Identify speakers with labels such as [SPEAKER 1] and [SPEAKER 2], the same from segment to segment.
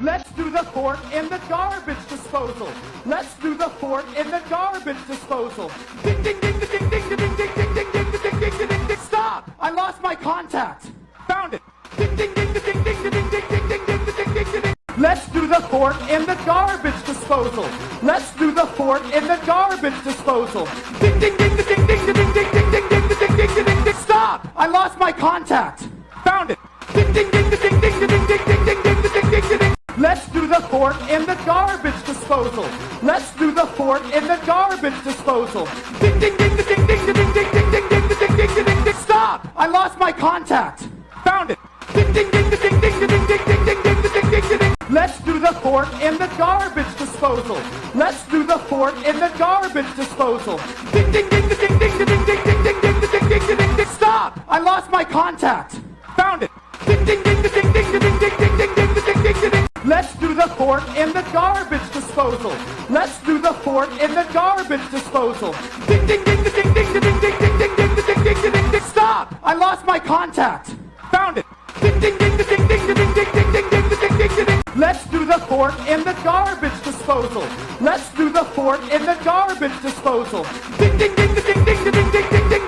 [SPEAKER 1] Let's do the fort in the garbage disposal. Let's do the fort in the garbage disposal. Ding ding ding ding ding ding ding ding ding ding ding ding ding ding ding. Stop! I lost my contact. Found it. Ding ding ding ding ding ding ding ding ding ding ding ding ding ding. Let's do the fort in the garbage disposal. Let's do the fort in the garbage disposal. Ding ding ding ding ding ding ding ding ding ding ding ding ding ding. Stop! I lost my contact. Found it. Ding ding ding ding ding ding ding ding ding ding ding ding ding. Let's do the fort in the garbage disposal. Let's do the fort in the garbage disposal. Ding ding ding ding ding ding ding ding ding ding ding ding ding ding. Stop! I lost my contact. Found it. Ding ding ding ding ding ding ding ding ding ding ding ding ding. Let's do the fort in the garbage disposal. Let's do the fort in the garbage disposal. Ding ding ding ding ding ding ding ding ding ding ding ding. Stop! I lost my contact. Found it. Ding ding ding ding ding ding ding ding ding ding ding ding. Let's do the fort in the garbage disposal. Let's do the fort in the garbage disposal. Ding ding ding ding ding ding ding ding ding ding ding ding. Stop! I lost my contact. Found it. Ding ding ding ding ding ding ding ding ding ding ding. Let's do the fort in the garbage disposal. Let's do the fort in the garbage disposal. Ding ding ding ding ding ding ding ding ding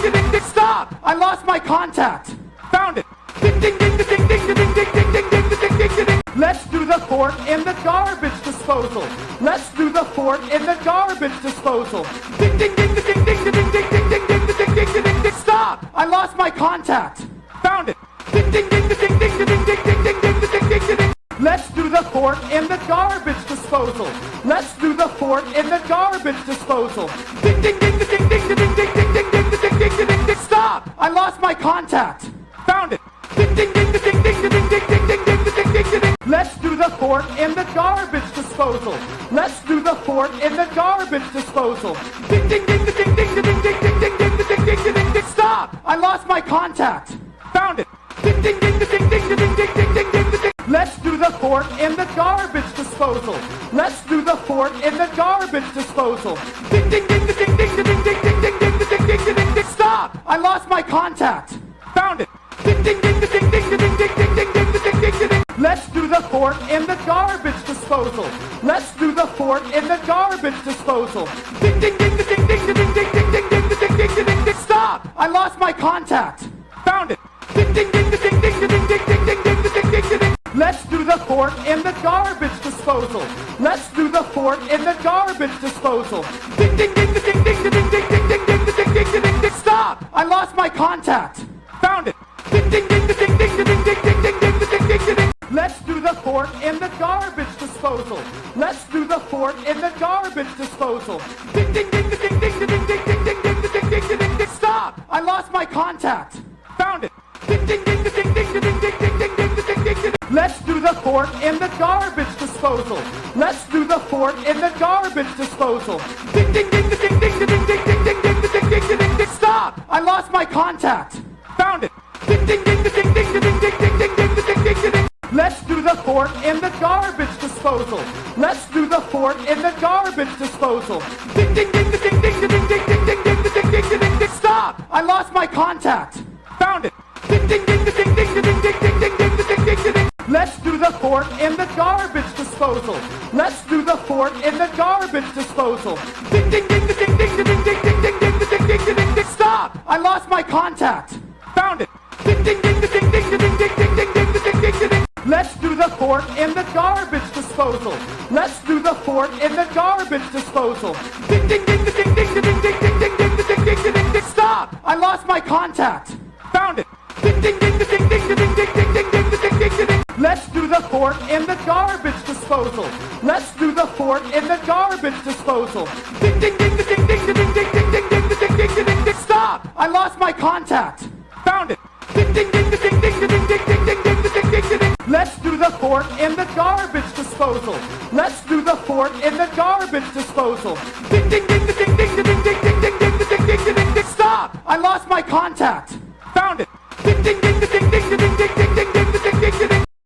[SPEAKER 1] ding ding. Stop! I lost my contact. Found it. Ding ding ding ding ding ding ding ding ding ding ding. Let's do the fort in the garbage disposal. Let's do the fort in the garbage disposal. Ding ding ding ding ding ding ding ding ding ding ding. Stop! I lost my contact. Found it. Ding ding ding ding ding ding ding ding ding ding. Let's do the fort in the garbage disposal. Let's do the fort in the garbage disposal. Ding ding ding ding ding ding ding ding ding. Stop! I lost my contact. Found it. Ding ding ding ding ding ding ding ding ding. Let's do the fort in the garbage disposal. Let's do the fort in the garbage disposal. Ding ding ding ding ding ding ding ding ding. Stop! I lost my contact. Found it. Ding ding ding ding ding ding ding ding. Let's do the fort in the garbage disposal. Let's do the fort in the garbage disposal. Ding ding ding ding ding ding ding ding. Stop! I lost my contact. Found it. Ding ding ding ding ding ding ding ding. Let's do the fort in the garbage disposal. Let's do the fort in the garbage disposal. Ding ding ding ding ding ding ding ding. Stop! I lost my contact. Found it. Ding ding ding ding ding ding ding. Let's do the fort in the garbage disposal. Let's do the fort in the garbage disposal. Ding ding ding ding ding ding ding. Stop! I lost my contact. Found it. Ding ding ding ding ding ding ding. Let's do the fort in the garbage disposal. Let's do the fort in the garbage disposal. Ding ding ding ding ding ding ding. Stop! I lost my contact. Found it. Ding ding ding ding ding ding ding. Let's do the fort in the garbage disposal. Let's do the fort in the garbage disposal. Ding ding ding ding ding ding ding. Stop! I lost my contact. Found it. Ding ding ding ding ding ding. Let's do the fort in the garbage disposal. Let's do the fort in the garbage disposal. Ding ding ding ding ding ding ding. Stop! I lost my contact. Found it. Ding ding ding ding ding ding. Let's do the fort in the garbage disposal. Let's do the fort in the garbage disposal. Ding ding ding ding ding ding. Stop! I lost my contact. Found it. Ding ding ding ding ding ding. Let's do the fort in the garbage disposal. Let's do the fort in the garbage disposal. Ding ding ding ding ding ding. Stop! I lost my contact. Found it. Ding ding ding ding ding. Let's do the fort in the garbage disposal. Let's do the fort in the garbage disposal. Ding ding ding ding ding. Stop! I lost my contact. Found it. Ding ding ding ding ding. Let's do the fort in the garbage disposal. Let's do the fort in the garbage disposal. Ding ding ding ding ding ding. Stop! I lost my contact. Found it. Ding ding ding ding